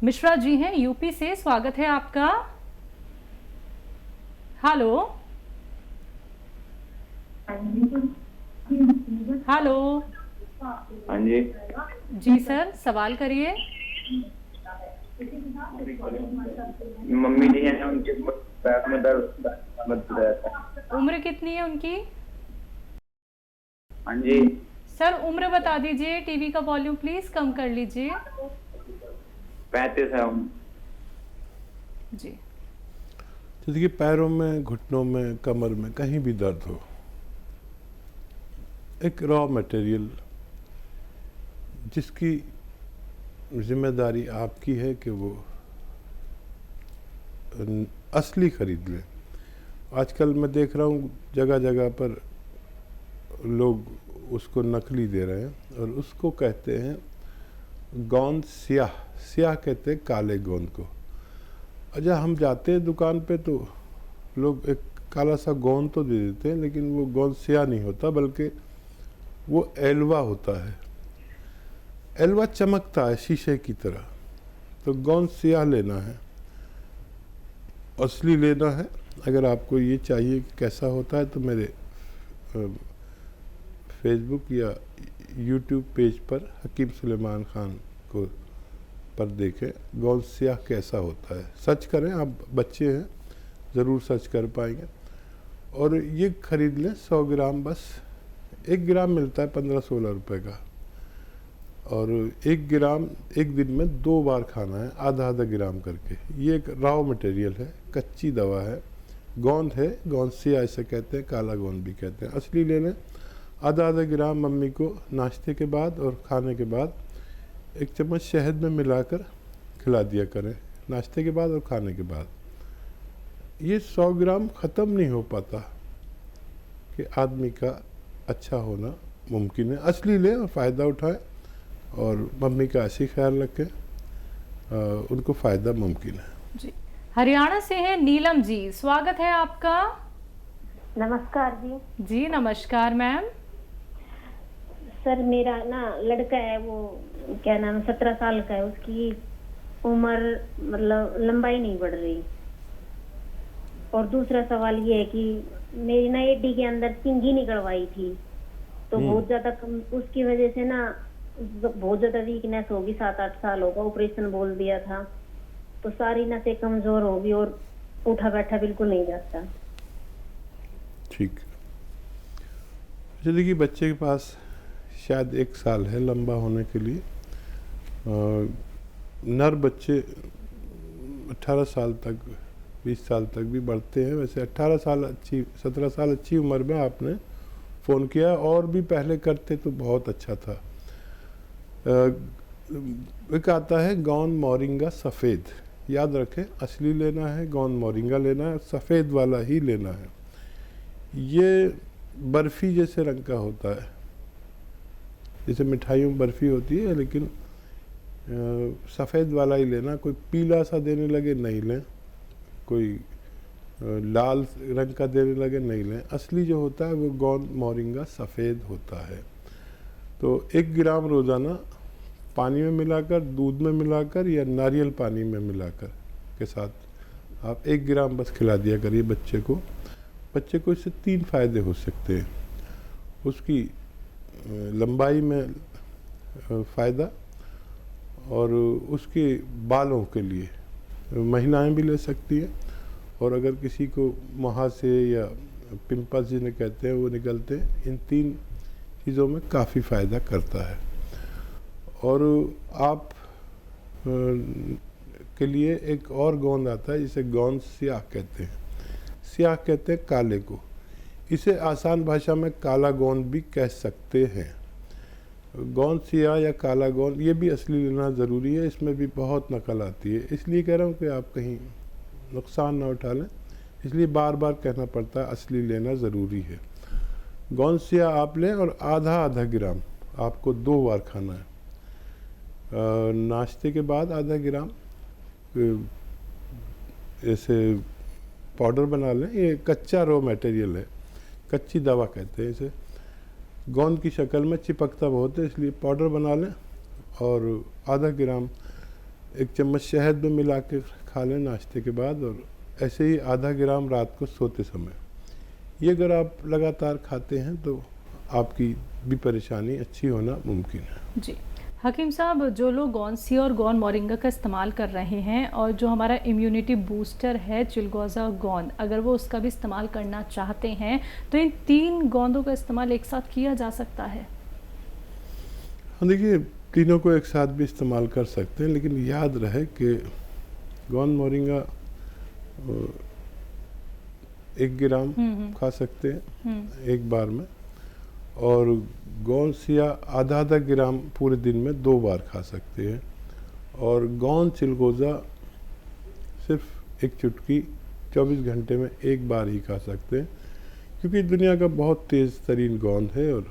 मिश्रा जी हैं यूपी से, स्वागत है आपका। Hello hello. हाँ जी। जी सर, सवाल करिए। मम्मी जी हैं, उनके पैर में दर्द रहता है। उम्र कितनी है उनकी? हाँ जी। सर उम्र बता दीजिए। टीवी का वॉल्यूम प्लीज कम कर लीजिए। 35 है उम्र। जी। तो देखिए, पैरों में, घुटनों में, कमर में कहीं भी दर्द हो, एक रॉ मटेरियल जिसकी जिम्मेदारी आपकी है कि वो असली खरीद लें। आजकल मैं देख रहा हूँ जगह जगह पर लोग उसको नकली दे रहे हैं और उसको कहते हैं गोंद स्याह। स्याह कहते हैं काले गोंद को। अच्छा, हम जाते हैं दुकान पे तो लोग एक काला सा गोंद तो दे देते हैं, लेकिन वो गोंद स्याह नहीं होता, बल्कि वो एलवा होता है। एलवा चमकता है शीशे की तरह। तो गोंद स्याह लेना है, असली लेना है। अगर आपको ये चाहिए कि कैसा होता है तो मेरे फेसबुक या यूट्यूब पेज पर हकीम सुलेमान ख़ान को पर देखें गोंद स्याह कैसा होता है। सर्च करें, आप बच्चे हैं ज़रूर सर्च कर पाएंगे। और ये ख़रीद लें 100 ग्राम, बस 1 ग्राम मिलता है 15-16 रुपए का। और 1 ग्राम एक दिन में 2 बार खाना है, आधा आधा ग्राम करके। ये एक रॉ मटेरियल है, कच्ची दवा है, गोंद है। गोंद स्याह ऐसे कहते हैं, काला गोंद भी कहते हैं। असली ले लें। आधा आधा ग्राम मम्मी को नाश्ते के बाद और खाने के बाद 1 चम्मच शहद में मिलाकर खिला दिया करें, नाश्ते के बाद और खाने के बाद। ये 100 ग्राम ख़त्म नहीं हो पाता कि आदमी का अच्छा होना मुमकिन है। असली लें और फ़ायदा उठाएं और मम्मी का ऐसी ख्याल रखें, उनको फ़ायदा मुमकिन है। जी। हरियाणा से हैं नीलम जी, स्वागत है आपका। नमस्कार जी। जी नमस्कार मैम। सर मेरा ना लड़का है, वो क्या नाम है, 17 साल का है। उसकी उम्र मतलब लंबाई नहीं बढ़ रही। और दूसरा सवाल ये है कि मेरी ना एडी के अंदर सिंगी निकलवाई थी, तो बहुत ज्यादा उसकी वजह से ना बहुत ज्यादा वीकनेस होगी। 7-8 साल होगा, ऑपरेशन बोल दिया था, तो सारी नसें कमजोर होगी और उठा बैठा बिल्कुल नहीं जाता। ठीक। देखिए, बच्चे के पास शायद 1 साल है लंबा होने के लिए। नर बच्चे 18 साल तक, 20 साल तक भी बढ़ते हैं। वैसे 18 साल अच्छी, 17 साल अच्छी उम्र में आपने फ़ोन किया, और भी पहले करते तो बहुत अच्छा था। एक आता है गोंद मोरिंगा सफ़ेद, याद रखें, असली लेना है, गोंद मोरिंगा लेना है, सफ़ेद वाला ही लेना है। ये बर्फ़ी जैसे रंग का होता है, जैसे मिठाइयों में बर्फ़ी होती है, लेकिन सफ़ेद वाला ही लेना। कोई पीला सा देने लगे नहीं लें, कोई लाल रंग का देने लगे नहीं लें। असली जो होता है वो गोंद मोरिंगा सफ़ेद होता है। तो 1 ग्राम रोज़ाना पानी में मिलाकर, दूध में मिलाकर या नारियल पानी में मिलाकर के साथ आप 1 ग्राम बस खिला दिया करिए बच्चे को। बच्चे को इससे 3 फ़ायदे हो सकते हैं। उसकी लंबाई में फ़ायदा, और उसके बालों के लिए महिलाएं भी ले सकती हैं। और अगर किसी को मुहासे या पिंपल्स जिन्हें कहते हैं वो निकलते हैं, इन 3 चीज़ों में काफ़ी फ़ायदा करता है। और आप के लिए एक और गोंद आता है जिसे गोंद स्याह कहते हैं। स्याह कहते हैं काले को। इसे आसान भाषा में काला गोंद भी कह सकते हैं। गोंद स्याह या काला गोंद, ये भी असली लेना ज़रूरी है। इसमें भी बहुत नकल आती है, इसलिए कह रहा हूँ कि आप कहीं नुकसान ना उठा लें, इसलिए बार बार कहना पड़ता है असली लेना ज़रूरी है। गोंद स्याह आप लें और आधा आधा ग्राम आपको 2 बार खाना है। नाश्ते के बाद आधा ग्राम ऐसे पाउडर बना लें। ये कच्चा रॉ मटेरियल है, कच्ची दवा कहते हैं इसे। गोंद की शक्ल में चिपकता बहुत है, इसलिए पाउडर बना लें और आधा ग्राम 1 चम्मच शहद में मिला के खा लें नाश्ते के बाद, और ऐसे ही आधा ग्राम रात को सोते समय। ये अगर आप लगातार खाते हैं तो आपकी भी परेशानी अच्छी होना मुमकिन है। जी हकीम साहब, जो लोग गौनसिया और गौन मोरिंगा का इस्तेमाल कर रहे हैं और जो हमारा इम्यूनिटी बूस्टर है चिलगोज़ा गोंद, अगर वो उसका भी इस्तेमाल करना चाहते हैं तो इन 3 गोंदों का इस्तेमाल एक साथ किया जा सकता है? हाँ, देखिए तीनों को एक साथ भी इस्तेमाल कर सकते हैं, लेकिन याद रहे कि गोंद मोरिंगा 1 ग्राम खा सकते हैं एक बार में, और गौनसिया आधा ग्राम पूरे दिन में 2 बार खा सकते हैं, और गोंद चिलगोज़ा सिर्फ 1 चुटकी 24 घंटे में 1 बार ही खा सकते हैं, क्योंकि दुनिया का बहुत तेज़ तरीन गोंद है और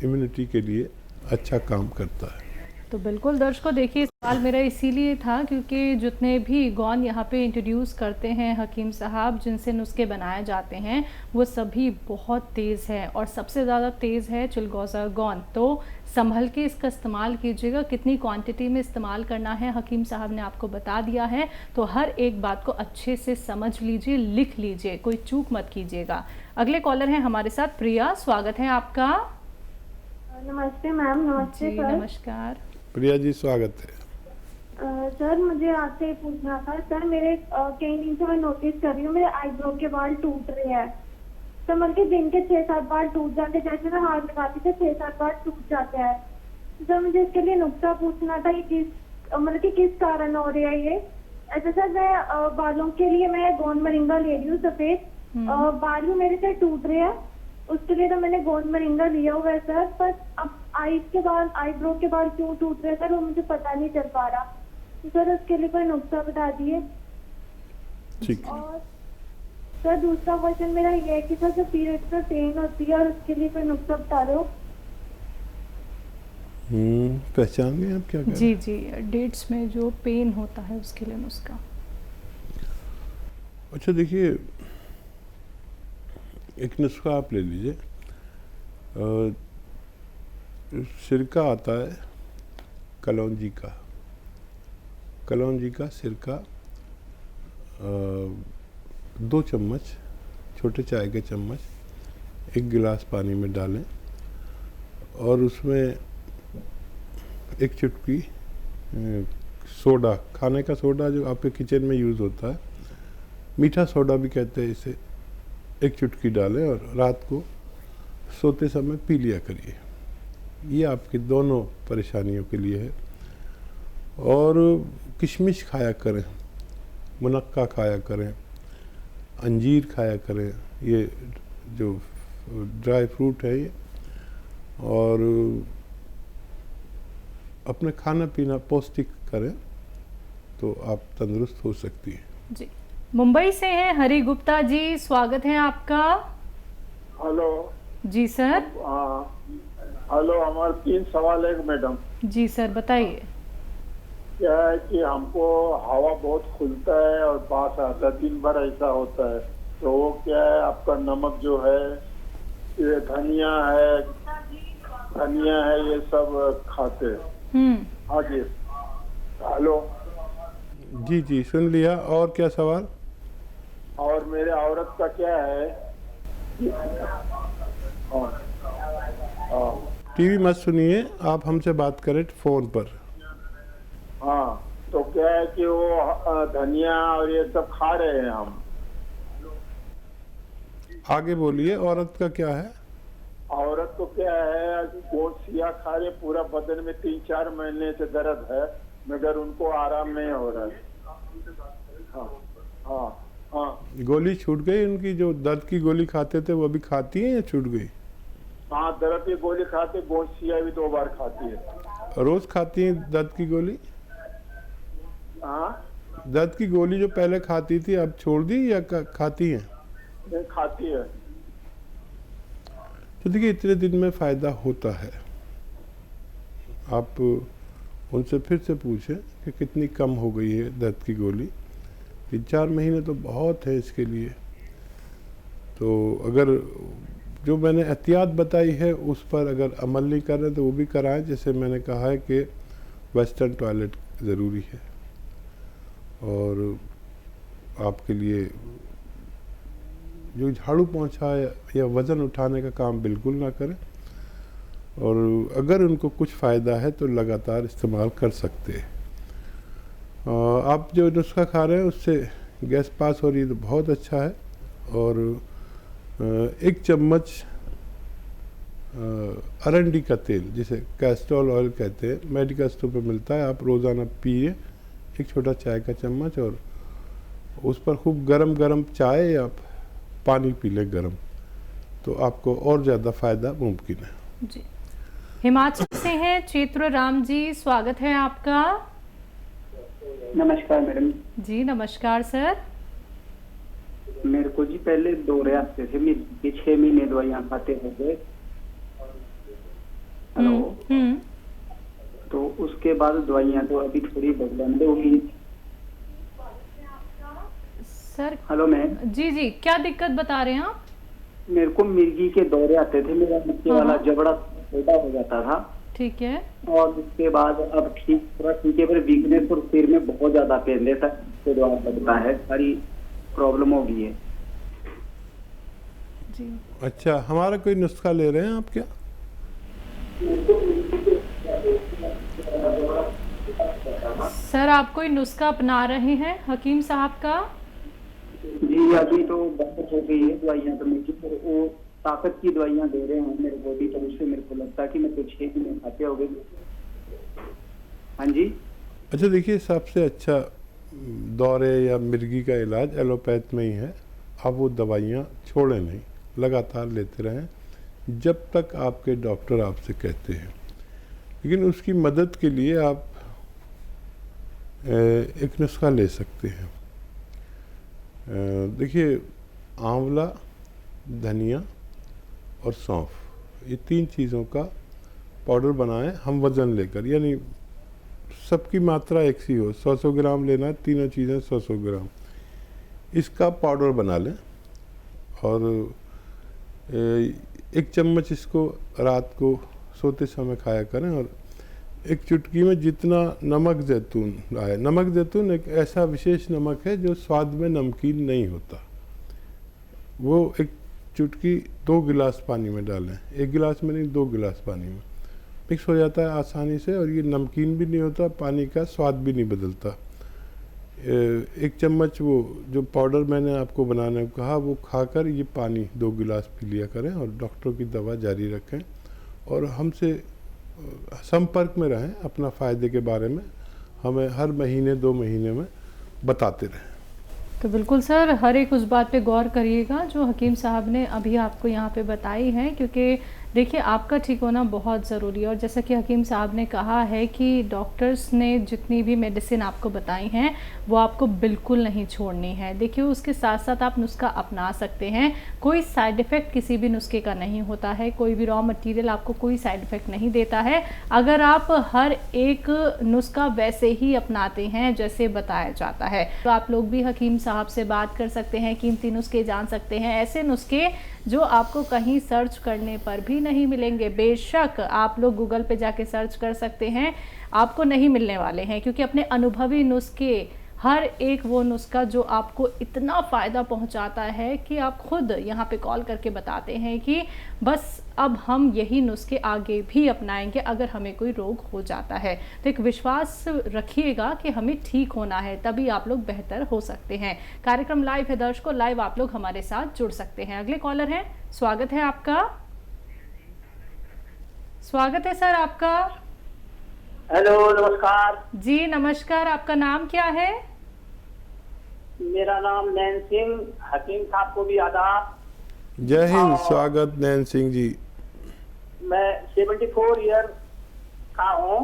इम्यूनिटी के लिए अच्छा काम करता है। तो बिल्कुल दर्शकों, देखिए सवाल मेरा इसीलिए था क्योंकि जितने भी गोंद यहाँ पे इंट्रोड्यूस करते हैं हकीम साहब, जिनसे नुस्खे बनाए जाते हैं, वो सभी बहुत तेज़ हैं और सबसे ज़्यादा तेज़ है चिलगोज़ा गोंद। तो संभल के इसका इस्तेमाल कीजिएगा, कितनी क्वांटिटी में इस्तेमाल करना है हकीम साहब ने आपको बता दिया है, तो हर एक बात को अच्छे से समझ लीजिए, लिख लीजिए, कोई चूक मत कीजिएगा। अगले कॉलर हैं हमारे साथ प्रिया, स्वागत है आपका। नमस्ते मैम। नमस्ते जी सर। नमस्कार। प्रिया जी स्वागत है। सर मुझे आपसे पूछना था सर, मेरे कई दिन से मैं नोटिस कर रही हूँ मेरे आईब्रो के बाल टूट रहे हैं। तो मतलब कि दिन के 6-7 बार टूट जाते हैं, जैसे मैं हाथ लगाती थी 6-7 बार टूट जाते हैं। सर मुझे इसके लिए नुस्खा पूछना था, ये मतलब कि किस कारण हो रहा है ये। ऐसे सर मैं बालों के लिए मैं गोंद मोरिंगा ले रही हूँ सफेद, बाल भी मेरे से टूट रहे हैं, उसके लिए तो मैंने गोंद मोरिंगा लिया हुआ है सर, पर अब आईज के बाल, आईब्रो के बाल क्यों टूट रहे हैं सर, वो मुझे पता नहीं चल पा रहा। तो सर उसके लिए कोई नुस्खा बता दिए। ठीक है। और सर दूसरा क्वेश्चन मेरा ये है कि सर जो पीरियड्स में पेन होती है और उसके लिए कोई नुस्खा बता दो। पहचान गए आप क्या कह रहे हैं? जी, डेट्स में जो पेन होता है उसके लिए नुस्खा। अच्छा देखिए, एक नुस्खा आप ले लीजिए। सिरका आता है कलौंजी का सिरका, 2 चम्मच, छोटे चाय के चम्मच 1 गिलास पानी में डालें, और उसमें 1 चुटकी सोडा, खाने का सोडा जो आपके किचन में यूज़ होता है, मीठा सोडा भी कहते हैं इसे, 1 चुटकी डालें और रात को सोते समय पी लिया करिए। ये आपकी दोनों परेशानियों के लिए है। और किशमिश खाया करें, मुनक्का खाया करें, अंजीर खाया करें, ये जो ड्राई फ्रूट है ये, और अपने खाना पीना पौष्टिक करें तो आप तंदुरुस्त हो सकती हैं। जी मुंबई से हैं हरि गुप्ता जी, स्वागत है आपका। हेलो। जी सर। हेलो, हमारे 3 सवाल है मैडम। जी सर बताइए। क्या है कि हमको हवा बहुत खुलता है और बास आता है, 3 बार ऐसा होता है, तो वो क्या है आपका नमक जो है, ये धनिया है ये सब खाते हैं। हाँ जी। हेलो। जी सुन लिया। और क्या सवाल? और मेरे औरत का क्या है? टीवी मत सुनिए, आप हमसे बात करें फ़ोन पर। हाँ, तो क्या है कि वो धनिया और ये सब खा रहे हैं हम। आगे बोलिए, औरत का क्या है? औरत को क्या है, गौनसिया खा रहे, पूरा बदन में 3-4 महीने से दर्द है, मगर उनको आराम नहीं हो रहा है। हाँ। गोली छूट गई उनकी? जो दर्द की गोली खाते थे वो अभी खाती हैं या छूट गई? हाँ, दर्द की गोली खाते, गौनसिया भी 2 बार खाती है। रोज खाती हैं दर्द की गोली? हाँ, दर्द की गोली जो पहले खाती थी अब छोड़ दी या खाती हैं? नहीं खाती है। तो देखिए इतने दिन में फ़ायदा होता है। आप उनसे फिर से पूछें कि कितनी कम हो गई है दर्द की गोली। 3-4 महीने तो बहुत है इसके लिए। तो अगर जो मैंने एहतियात बताई है उस पर अगर अमल नहीं कर रहे तो वो भी कराएं। जैसे मैंने कहा है कि वेस्टर्न टॉयलेट ज़रूरी है। और आपके लिए जो झाड़ू पोंछा या वज़न उठाने का काम बिल्कुल ना करें, और अगर उनको कुछ फ़ायदा है तो लगातार इस्तेमाल कर सकते हैं। आप जो नुस्खा खा रहे हैं उससे गैस पास हो रही है तो बहुत अच्छा है। और 1 चम्मच अरंडी का तेल, जिसे कैस्ट्रोल ऑयल कहते हैं, मेडिकल स्टोर पर मिलता है, आप रोज़ाना पिए 1 छोटा चाय का चम्मच, और उस पर खूब गरम चाय या पानी पी लें गरम, तो आपको और ज़्यादा फ़ायदा मुमकिन है जी। हिमाचल से हैं चित्र राम जी, स्वागत है आपका। नमस्कार मैडम जी नमस्कार सर। मेरे को जी पहले दौरे आते थे, मेरे 6 महीने दवाइयाँ खाते हो गए। हेलो। तो उसके बाद दवाइयाँ तो अभी थोड़ी बंद होगी सर। Hello ma'am. जी क्या दिक्कत बता रहे हैं आप? मेरे को मिर्गी के दौरे आते थे, मेरा नीचे वाला जबड़ा छोटा हो जाता था। ठीक है। और उसके बाद अब थोड़ा ठीक है, पर वीकनेस और सिर में बहुत ज्यादा पेन रहता है, लगता है सारी प्रॉब्लम हो गई है जी। अच्छा, हमारा कोई नुस्खा ले रहे हैं आप क्या? सर आप कोई नुस्खा अपना रहे हैं हकीम साहब का? जी अभी तो बहुत हो गई है दवाइयाँ, तो मेरी वो ताकत की दवाइयाँ दे रहे हैं मेरे बॉडी पर, उससे मेरे को लगता है कि मैं तो 6 महीने खाते हो गए। हाँ जी। अच्छा देखिए, सबसे अच्छा दौरे या मिर्गी का इलाज एलोपैथ में ही है। आप वो दवाइयाँ छोड़ें नहीं, लगातार लेते रहें जब तक आपके डॉक्टर आपसे कहते हैं। लेकिन उसकी मदद के लिए आप एक नुस्खा ले सकते हैं। देखिए, आंवला, धनिया और सौंफ, ये 3 चीज़ों का पाउडर बनाएं हम वज़न लेकर, यानी सबकी मात्रा एक सी हो, 100 ग्राम लेना है, तीनों चीज़ें 100 ग्राम, इसका पाउडर बना लें। और 1 चम्मच इसको रात को सोते समय खाया करें। और 1 चुटकी में जितना नमक जैतून आए, नमक जैतून एक ऐसा विशेष नमक है जो स्वाद में नमकीन नहीं होता, वो 1 चुटकी 2 गिलास पानी में डालें, 1 गिलास में नहीं 2 गिलास पानी में मिक्स हो जाता है आसानी से, और ये नमकीन भी नहीं होता, पानी का स्वाद भी नहीं बदलता। 1 चम्मच वो जो पाउडर मैंने आपको बनाने को कहा वो खाकर ये पानी 2 गिलास पी लिया करें, और डॉक्टर की दवा जारी रखें, और हमसे संपर्क में रहें। अपना फ़ायदे के बारे में हमें हर महीने 2 महीने में बताते रहें। तो बिल्कुल सर, हर एक उस बात पे गौर करिएगा जो हकीम साहब ने अभी आपको यहाँ पे बताई है, क्योंकि देखिए आपका ठीक होना बहुत ज़रूरी है। और जैसा कि हकीम साहब ने कहा है कि डॉक्टर्स ने जितनी भी मेडिसिन आपको बताई हैं वो आपको बिल्कुल नहीं छोड़नी है। देखिए उसके साथ साथ आप नुस्खा अपना सकते हैं, कोई साइड इफ़ेक्ट किसी भी नुस्खे का नहीं होता है, कोई भी रॉ मटेरियल आपको कोई साइड इफ़ेक्ट नहीं देता है अगर आप हर एक नुस्खा वैसे ही अपनाते हैं जैसे बताया जाता है। तो आप लोग भी हकीम साहब से बात कर सकते हैं, कीमती नुस्खे जान सकते हैं, ऐसे नुस्खे जो आपको कहीं सर्च करने पर भी नहीं मिलेंगे। बेशक आप लोग गूगल पे जाके सर्च कर सकते हैं, आपको नहीं मिलने वाले हैं, क्योंकि अपने अनुभवी नुस्खे, हर एक वो नुस्खा जो आपको इतना फ़ायदा पहुंचाता है कि आप खुद यहाँ पे कॉल करके बताते हैं कि बस अब हम यही नुस्खे आगे भी अपनाएंगे अगर हमें कोई रोग हो जाता है। तो एक विश्वास रखिएगा कि हमें ठीक होना है, तभी आप लोग बेहतर हो सकते हैं। कार्यक्रम लाइव है दर्शकों, लाइव आप लोग हमारे साथ जुड़ सकते हैं। अगले कॉलर हैं, स्वागत है आपका। स्वागत है सर आपका। हेलो नमस्कार जी नमस्कार, आपका नाम क्या है? मेरा नाम नैन सिंह। हकीम साहब को भी आदाब। जय हिंद, स्वागत नैन सिंह जी। मैं 74 ईयर का हूँ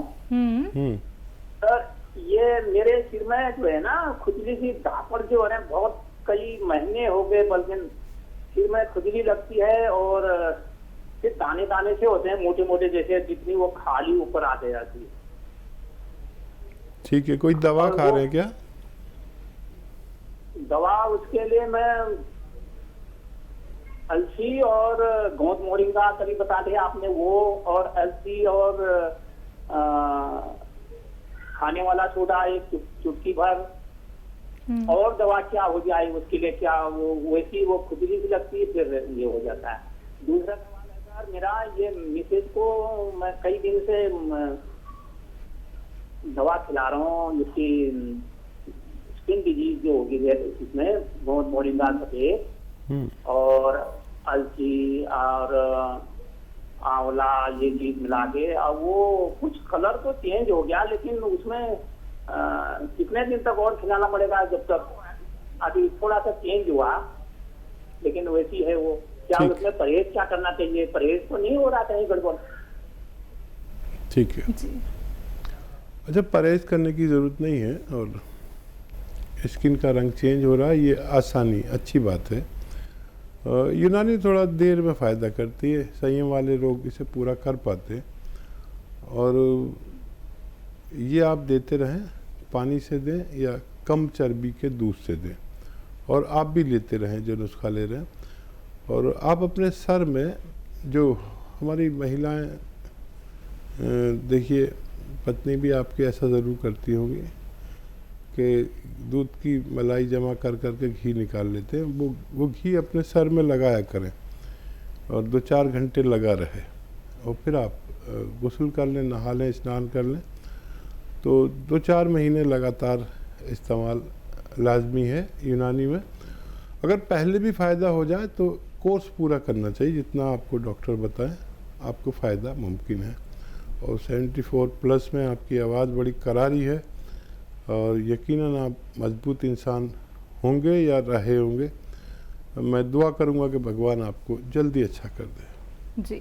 सर। ये मेरे सिर में जो है ना खुजली सी धापड़ जो है बहुत कई महीने हो गए, बल्कि सिर में खुजली लगती है और फिर दाने दाने से होते हैं मोटे मोटे, जैसे जितनी वो खाली ऊपर आते जाती है। ठीक है, कोई दवा खा रहे हैं क्या? दवा उसके लिए मैं अलसी और गोंद मोरिंगा कभी बता दिया आपने, वो और अलसी और खाने वाला सोडा एक चुटकी भर, और दवा क्या हो जाए उसके लिए, क्या वो वैसी वो खुजली भी लगती है, फिर ये हो जाता है। दूसरा सवाल है सर मेरा, ये मिसेज को मैं कई दिन से दवा खिला रहा हूँ, जिसकी स्किन डिजीज जो होगी है, इसमें बहुत मोरिंगा सफेद और अलसी और आंवला ये चीज मिला के, अब वो कुछ कलर तो चेंज हो गया, लेकिन उसमें कितने दिन तक और खिलाना पड़ेगा? जब तक अभी थोड़ा सा चेंज हुआ, लेकिन वैसी है वो। क्या उसमें परहेज क्या करना चाहिए? परहेज तो नहीं हो रहा कहीं गड़बड़? ठीक है जी। अच्छा, परहेज करने की ज़रूरत नहीं है, और स्किन का रंग चेंज हो रहा है, ये आसानी अच्छी बात है। यूनानी थोड़ा देर में फ़ायदा करती है, संयम वाले लोग इसे पूरा कर पाते हैं। और ये आप देते रहें, पानी से दें या कम चर्बी के दूध से दें, और आप भी लेते रहें जो नुस्खा ले रहे हैं। और आप अपने सर में, जो हमारी महिलाएं, देखिए पत्नी भी आपकी ऐसा ज़रूर करती होंगी कि दूध की मलाई जमा कर करके घी निकाल लेते हैं, वो घी अपने सर में लगाया करें और 2-4 घंटे लगा रहे, और फिर आप गुस्ल कर लें, नहा लें, स्नान कर लें। तो 2-4 महीने लगातार इस्तेमाल लाजमी है यूनानी में। अगर पहले भी फ़ायदा हो जाए तो कोर्स पूरा करना चाहिए, जितना आपको डॉक्टर बताएं आपको फ़ायदा मुमकिन है। और 74 प्लस में आपकी आवाज़ बड़ी करारी है, और यकीनन आप मजबूत इंसान होंगे या रहे होंगे। मैं दुआ करूंगा कि भगवान आपको जल्दी अच्छा कर दे। जी।